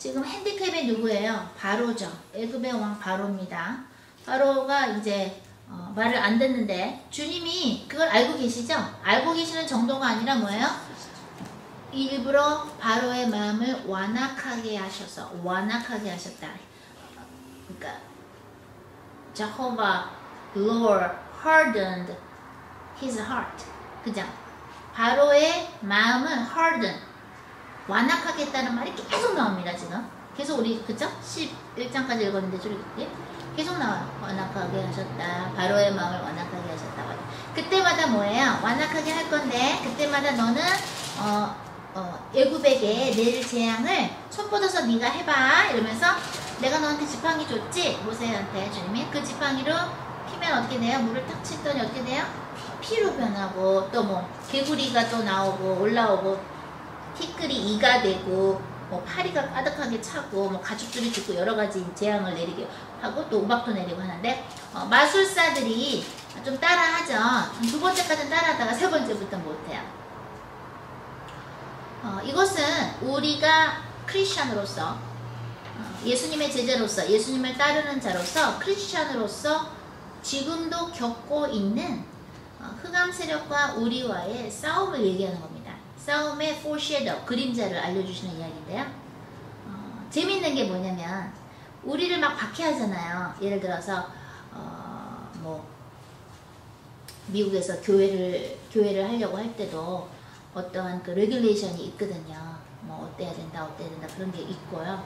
지금 핸디캡이 누구예요? 바로죠. 애굽의 왕 바로입니다. 바로가 이제 말을 안 듣는데 주님이 그걸 알고 계시죠? 알고 계시는 정도가 아니라 뭐예요? 일부러 바로의 마음을 완악하게 하셔서 완악하게 하셨다. 그러니까 Jehovah Lord hardened his heart. 그죠? 바로의 마음은 harden, 완악하겠다는 말이 계속 나옵니다. 지금 계속 우리 그죠? 11장까지 읽었는데 저기 계속 나와요. 완악하게 하셨다. 바로의 마음을 완악하게 하셨다. 그때마다 뭐예요? 완악하게 할 건데 그때마다 너는 애굽에게 내릴 재앙을 손 뻗어서 네가 해봐 이러면서 내가 너한테 지팡이 줬지? 모세한테 주님이 그 지팡이로 피면 어떻게 돼요? 물을 탁 쳤더니 어떻게 돼요? 피로 변하고 또 뭐 개구리가 또 나오고 올라오고 티끌이 이가 되고 뭐 파리가 가득하게 차고 뭐 가축들이 죽고 여러 가지 재앙을 내리게 하고 또 우박도 내리고 하는데 마술사들이 좀 따라하죠. 두 번째까지는 따라하다가 세 번째부터는 못해요. 이것은 우리가 크리스찬으로서 예수님의 제자로서 예수님을 따르는 자로서 크리스찬으로서 지금도 겪고 있는 흑암 세력과 우리와의 싸움을 얘기하는 겁니다. 싸움의 foreshadow, 그림자를 알려주시는 이야기인데요. 재밌는 게 뭐냐면 우리를 막 박해하잖아요. 예를 들어서 뭐 미국에서 교회를 하려고 할 때도 어떠한 그 레귤레이션이 있거든요. 뭐 어때야 된다 그런 게 있고요.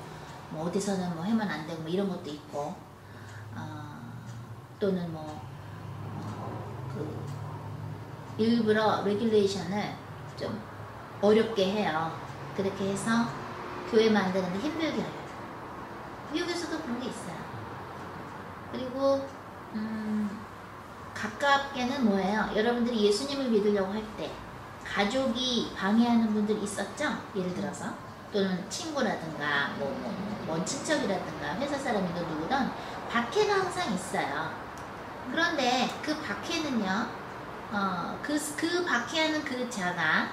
뭐 어디서는 뭐 하면 안 되고 뭐 이런 것도 있고 또는 그 일부러 레귤레이션을 좀 어렵게 해요. 그렇게 해서 교회 만드는데 힘들게 해요. 미국에서도 그런 게 있어요. 그리고 가깝게는 뭐예요? 여러분들이 예수님을 믿으려고 할 때 가족이 방해하는 분들이 있었죠? 예를 들어서 또는 친구라든가 뭐 친척이라든가 회사 사람이든 누구든 박해가 항상 있어요. 그런데 그 박해는요, 그 박해하는 그 자가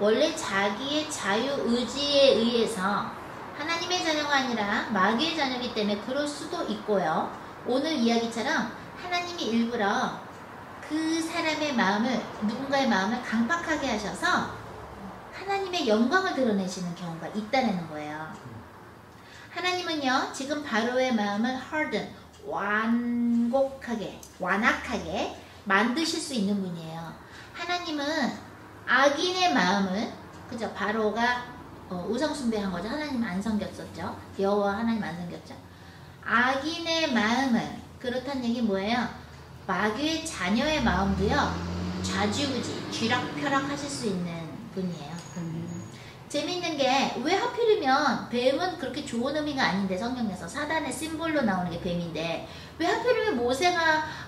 원래 자기의 자유의지에 의해서 하나님의 자녀가 아니라 마귀의 자녀이기 때문에 그럴 수도 있고요. 오늘 이야기처럼 하나님이 일부러 그 사람의 마음을, 누군가의 마음을 강박하게 하셔서 하나님의 영광을 드러내시는 경우가 있다는 거예요. 하나님은요, 지금 바로의 마음을 harden, 완악하게 만드실 수 있는 분이에요. 하나님은 악인의 마음을, 그죠? 바로가 우상숭배한 거죠. 하나님 안 섬겼었죠. 여호와 하나님 안 섬겼죠. 악인의 마음을, 그렇다는 얘기 뭐예요? 마귀의 자녀의 마음도요, 좌지우지, 쥐락펴락 하실 수 있는 분이에요. 재밌는 게 왜 하필이면 뱀은 그렇게 좋은 의미가 아닌데 성경에서 사단의 심볼로 나오는 게 뱀인데 왜 하필이면 모세가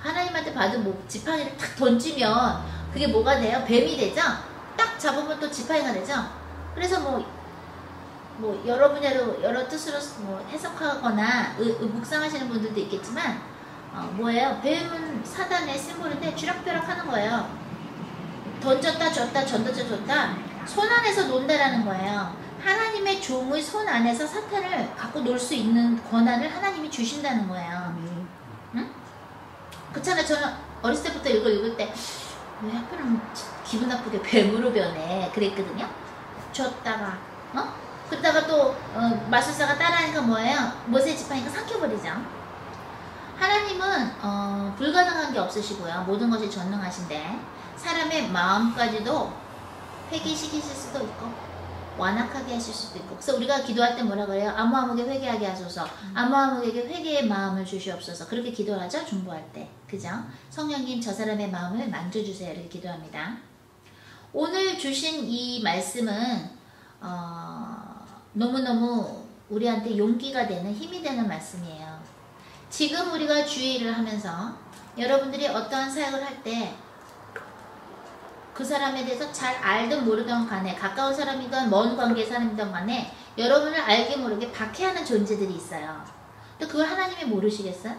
하나님한테 받은 지팡이를 탁 던지면 그게 뭐가 돼요? 뱀이 되죠? 딱 잡으면 또 지팡이가 되죠? 그래서 뭐 여러 분야로 여러 뜻으로 뭐 해석하거나 묵상하시는 분들도 있겠지만 뭐예요? 뱀은 사단의 심볼인데 쥐락펴락 하는 거예요. 던졌다 줬다 던졌다 줬다 손 안에서 논다라는 거예요. 하나님의 종의 손 안에서 사탄을 갖고 놀 수 있는 권한을 하나님이 주신다는 거예요. 응? 그렇잖아요. 저는 어렸을 때부터 이거 읽을 때 왜 하필이면 기분 나쁘게 뱀으로 변해 그랬거든요. 줬다가 그러다가 또 마술사가 따라하니까 뭐예요? 모세 지팡이가 삼켜버리죠. 하나님은 불가능한 게 없으시고요. 모든 것이 전능하신데 사람의 마음까지도 회개시키실 수도 있고 완악하게 하실 수도 있고. 그래서 우리가 기도할 때 뭐라 그래요? 아무아무게 회개하게 하소서. 아무아무에게 회개의 마음을 주시옵소서. 그렇게 기도하죠. 중보할 때. 그죠? 성령님 저 사람의 마음을 만져주세요. 이렇게 기도합니다. 오늘 주신 이 말씀은 너무너무 우리한테 용기가 되는, 힘이 되는 말씀이에요. 지금 우리가 주의를 하면서 여러분들이 어떠한 사역을 할 때 그 사람에 대해서 잘 알든 모르든 간에, 가까운 사람이든 먼 관계의 사람이든 간에 여러분을 알게 모르게 박해하는 존재들이 있어요. 또 그걸 하나님이 모르시겠어요?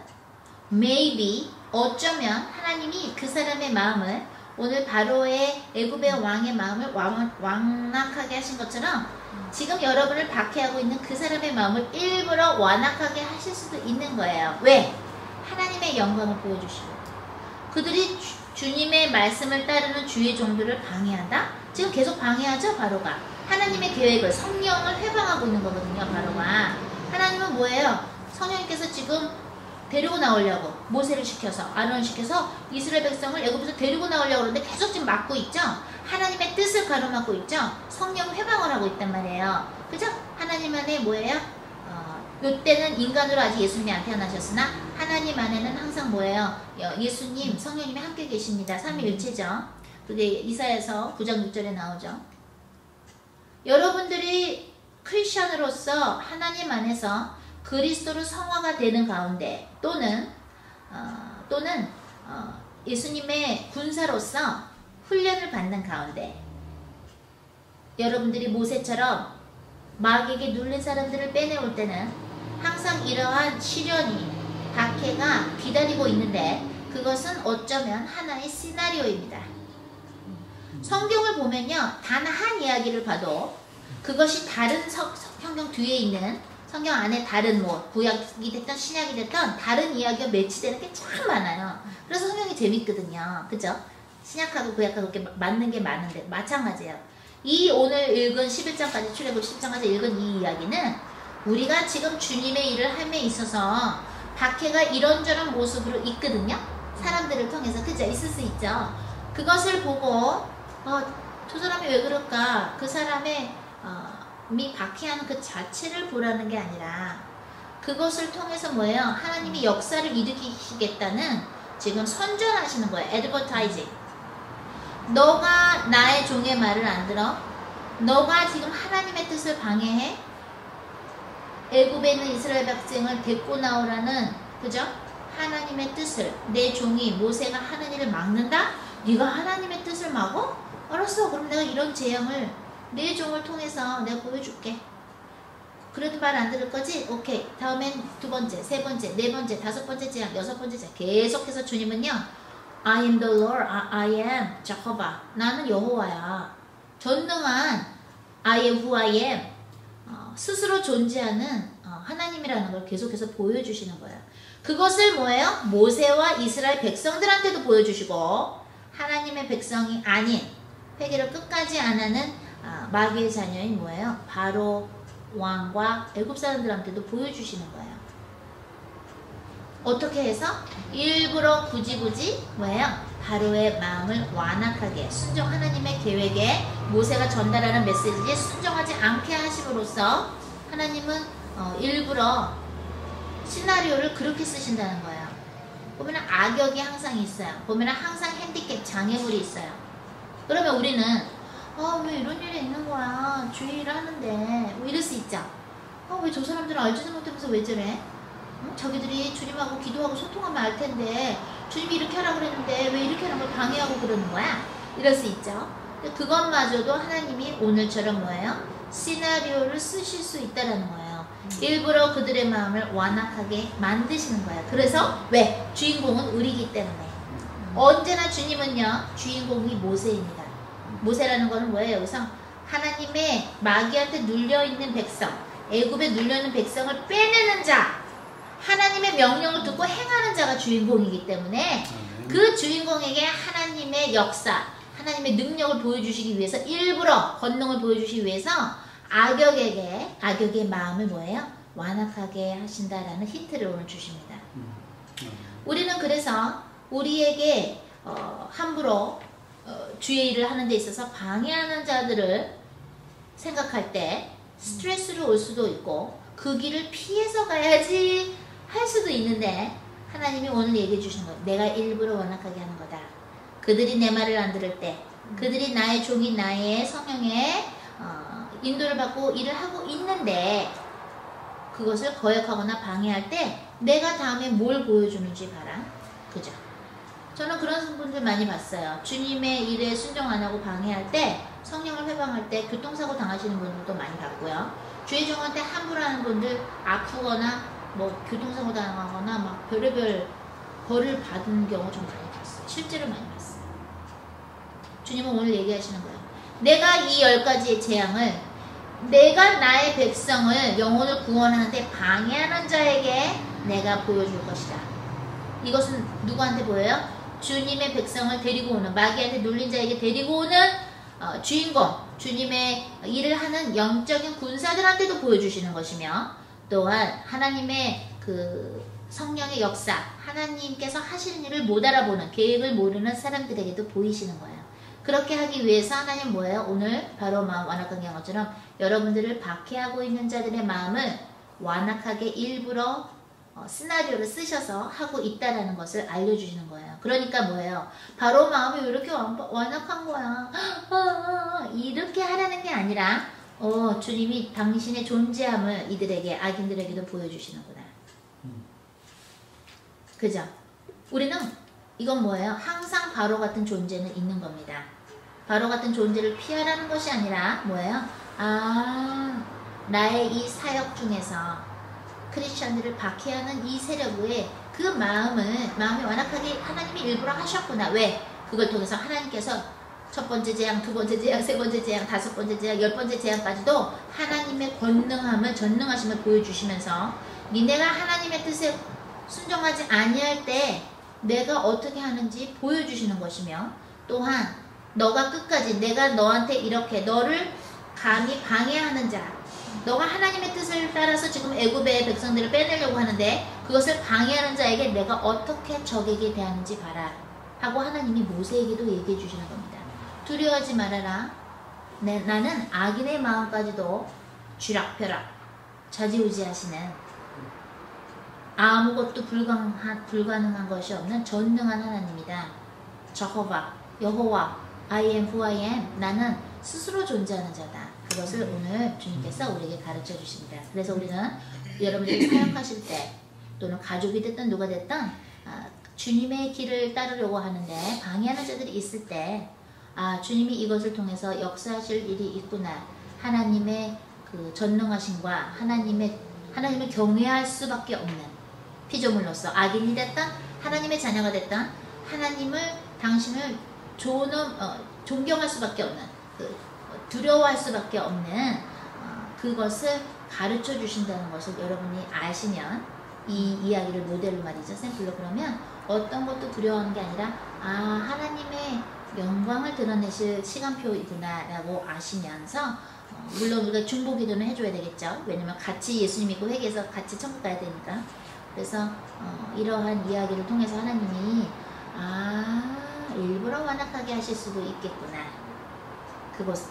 Maybe, 어쩌면 하나님이 그 사람의 마음을 오늘 바로의 애굽의 왕의 마음을 완악하게 하신 것처럼 지금 여러분을 박해하고 있는 그 사람의 마음을 일부러 완악하게 하실 수도 있는 거예요. 왜? 하나님의 영광을 보여주시고 그들이 주님의 말씀을 따르는 주의 종들을 방해한다? 지금 계속 방해하죠, 바로가. 하나님의 계획을, 성령을 회방하고 있는 거거든요, 바로가. 하나님은 뭐예요? 성령님께서 지금 데리고 나오려고 모세를 시켜서, 아론을 시켜서 이스라엘 백성을 애굽에서 데리고 나오려고 그러는데 계속 지금 막고 있죠? 하나님의 뜻을 가로막고 있죠? 성령 회방을 하고 있단 말이에요. 그죠? 하나님 안에 뭐예요? 요때는 인간으로 아직 예수님이 안 태어나셨으나 하나님 안에는 항상 뭐예요? 예수님, 성령님이 함께 계십니다. 삼위일체죠. 그게 이사야서 9장 6절에 나오죠. 여러분들이 크리스천으로서 하나님 안에서 그리스도로 성화가 되는 가운데 또는 예수님의 군사로서 훈련을 받는 가운데 여러분들이 모세처럼 마귀에게 눌린 사람들을 빼내올 때는 항상 이러한 시련이 박해가 기다리고 있는데 그것은 어쩌면 하나의 시나리오입니다. 성경을 보면요, 단 한 이야기를 봐도 그것이 다른 성경 뒤에 있는 성경 안에 다른 뭐 구약이 됐던 신약이 됐던 다른 이야기가 매치되는 게 참 많아요. 그래서 성경이 재밌거든요. 그죠? 신약하고 구약하고 그렇게 맞는 게 많은데 마찬가지예요. 이 오늘 읽은 11장까지 출애굽 10장까지 읽은 이 이야기는 우리가 지금 주님의 일을 함에 있어서 박해가 이런저런 모습으로 있거든요. 사람들을 통해서. 그죠? 있을 수 있죠. 그것을 보고 저 사람이 왜 그럴까? 그 사람의 박해하는 그 자체를 보라는 게 아니라 그것을 통해서 뭐예요? 하나님이 역사를 일으키시겠다는 지금 선전하시는 거예요. 애드버타이징. 너가 나의 종의 말을 안 들어? 너가 지금 하나님의 뜻을 방해해? 애굽에 있는 이스라엘 백성을 데리고 나오라는, 그죠? 하나님의 뜻을 내 종이 모세가 하는 일을 막는다? 네가 하나님의 뜻을 막어? 알았어. 그럼 내가 이런 재앙을 내 종을 통해서 내가 보여줄게. 그래도 말 안 들을 거지? 오케이. 다음엔 두 번째, 세 번째, 네 번째, 다섯 번째 재앙, 여섯 번째 재앙. 계속해서 주님은요, I am the Lord, I am Jehovah. 나는 여호와야. 전능한 I am who I am. 스스로 존재하는 하나님이라는 걸 계속해서 보여주시는 거예요. 그것을 뭐예요? 모세와 이스라엘 백성들한테도 보여주시고 하나님의 백성이 아닌 회개를 끝까지 안 하는 마귀의 자녀인 뭐예요? 바로 왕과 애굽 사람들한테도 보여주시는 거예요. 어떻게 해서? 일부러 굳이 뭐예요? 바로의 마음을 완악하게 순종 하나님의 계획에 모세가 전달하는 메시지에 순종하지 않게 하심으로써 하나님은 일부러 시나리오를 그렇게 쓰신다는 거예요. 보면 악역이 항상 있어요. 보면 항상 핸디캡 장애물이 있어요. 그러면 우리는 왜 이런 일이 있는 거야? 주의 일을 하는데 뭐 이럴 수 있죠. 왜 저 사람들은 알지도 못하면서 왜 저래? 자기들이 주님하고 기도하고 소통하면 알 텐데 주님이 이렇게 하라고 그랬는데 왜 이렇게 하는 걸 방해하고 그러는 거야? 이럴 수 있죠. 그것마저도 하나님이 오늘처럼 뭐예요? 시나리오를 쓰실 수 있다라는 거예요. 일부러 그들의 마음을 완악하게 만드시는 거예요. 그래서 왜? 주인공은 우리이기 때문에. 언제나 주님은요, 주인공이 모세입니다. 모세라는 거는 뭐예요? 여기서 하나님의 마귀한테 눌려있는 백성, 애굽에 눌려있는 백성을 빼내는 자, 하나님의 명령을 듣고 행하는 자가 주인공이기 때문에 그 주인공에게 하나님의 역사, 하나님의 능력을 보여주시기 위해서 일부러 권능을 보여주시기 위해서 악역의 마음을 뭐예요? 완악하게 하신다라는 힌트를 오늘 주십니다. 우리는 그래서 우리에게 함부로 주의 일을 하는 데 있어서 방해하는 자들을 생각할 때 스트레스를 올 수도 있고 그 길을 피해서 가야지 할 수도 있는데 하나님이 오늘 얘기해 주시는 거예요. 내가 일부러 완악하게 하는 거다. 그들이 내 말을 안 들을 때, 그들이 나의 종인 나의 성령의 인도를 받고 일을 하고 있는데 그것을 거역하거나 방해할 때 내가 다음에 뭘 보여주는지 봐라. 그죠? 저는 그런 분들 많이 봤어요. 주님의 일에 순종 안 하고 방해할 때, 성령을 회방할 때 교통사고 당하시는 분들도 많이 봤고요. 주의 종한테 함부로 하는 분들 아프거나 뭐 교통사고 당하거나 막 별의별 벌을 받은 경우 좀 많이 봤어요. 실제로 많이 봤어요. 주님은 오늘 얘기하시는 거예요. 내가 이 10가지의 재앙을 내가 나의 백성을 영혼을 구원하는데 방해하는 자에게 내가 보여줄 것이다. 이것은 누구한테 보여요? 주님의 백성을 데리고 오는, 마귀한테 눌린 자에게 데리고 오는 주인공, 주님의 일을 하는 영적인 군사들한테도 보여주시는 것이며, 또한 하나님의 그 성령의 역사, 하나님께서 하시는 일을 못 알아보는, 계획을 모르는 사람들에게도 보이시는 거예요. 그렇게 하기 위해서 하나님 뭐예요? 오늘 바로 마음 완악하게 한 것처럼 여러분들을 박해하고 있는 자들의 마음을 완악하게 일부러 시나리오를 쓰셔서 하고 있다라는 것을 알려주시는 거예요. 그러니까 뭐예요? 바로 마음이 왜 이렇게 완악한 거야? 이렇게 하라는 게 아니라 주님이 당신의 존재함을 이들에게, 악인들에게도 보여주시는구나. 그죠? 우리는 이건 뭐예요? 항상 바로 같은 존재는 있는 겁니다. 바로 같은 존재를 피하라는 것이 아니라 뭐예요? 나의 이 사역 중에서 크리스천들을 박해하는 이 세력의 그 마음이 완악하게 하나님이 일부러 하셨구나. 왜? 그걸 통해서 하나님께서 첫 번째 재앙, 두 번째 재앙, 세 번째 재앙, 다섯 번째 재앙, 10번째 재앙까지도 하나님의 권능함을, 전능하심을 보여주시면서 니네가 하나님의 뜻에 순종하지 아니할 때 내가 어떻게 하는지 보여주시는 것이며, 또한 너가 끝까지 내가 너한테 이렇게 너를 감히 방해하는 자, 너가 하나님의 뜻을 따라서 지금 애굽의 백성들을 빼내려고 하는데 그것을 방해하는 자에게 내가 어떻게 적에게 대하는지 봐라 하고 하나님이 모세에게도 얘기해 주시는 겁니다. 두려워하지 말아라. 나는 악인의 마음까지도 쥐락펴락 좌지우지하시는, 아무것도 불가능한 것이 없는 전능한 하나님이다. 저호바, 여호와, I am who I am. 나는 스스로 존재하는 자다. 그것을 오늘 주님께서 우리에게 가르쳐 주십니다. 그래서 우리는 여러분들이 사역하실 때, 또는 가족이 됐든 누가 됐든 주님의 길을 따르려고 하는데 방해하는 자들이 있을 때, 주님이 이것을 통해서 역사하실 일이 있구나. 하나님의 그 전능하심과 하나님을 경외할 수밖에 없는 피조물로서, 악인이 됐든 하나님의 자녀가 됐든 당신을 존경할 수밖에 없는, 두려워할 수밖에 없는 그것을 가르쳐 주신다는 것을 여러분이 아시면, 이 이야기를 모델로 말이죠, 샘플로, 그러면 어떤 것도 두려워하는 게 아니라 하나님의 영광을 드러내실 시간표이구나 라고 아시면서, 물론 우리가 중보기도는 해줘야 되겠죠. 왜냐면 같이 예수님 믿고 회개해서 같이 천국 가야 되니까. 그래서 이러한 이야기를 통해서 하나님이 일부러 완악하게 하실 수도 있겠구나.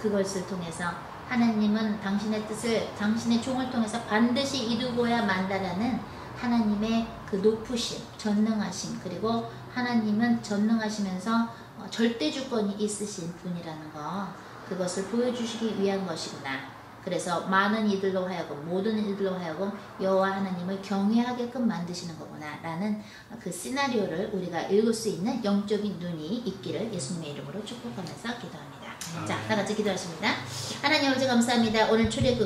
그것을 통해서 하나님은 당신의 뜻을 당신의 종을 통해서 반드시 이루고야 만다라는 하나님의 그 높으심, 전능하심, 그리고 하나님은 전능하시면서 절대 주권이 있으신 분이라는 거, 그것을 보여주시기 위한 것이구나. 그래서 많은 이들로 하여금, 모든 이들로 하여금 여호와 하나님을 경외하게끔 만드시는 거구나 라는 그 시나리오를 우리가 읽을 수 있는 영적인 눈이 있기를 예수님의 이름으로 축복하면서 기도합니다. 자, 다 같이 기도하십니다. 하나님 아버지 감사합니다. 오늘 출애굽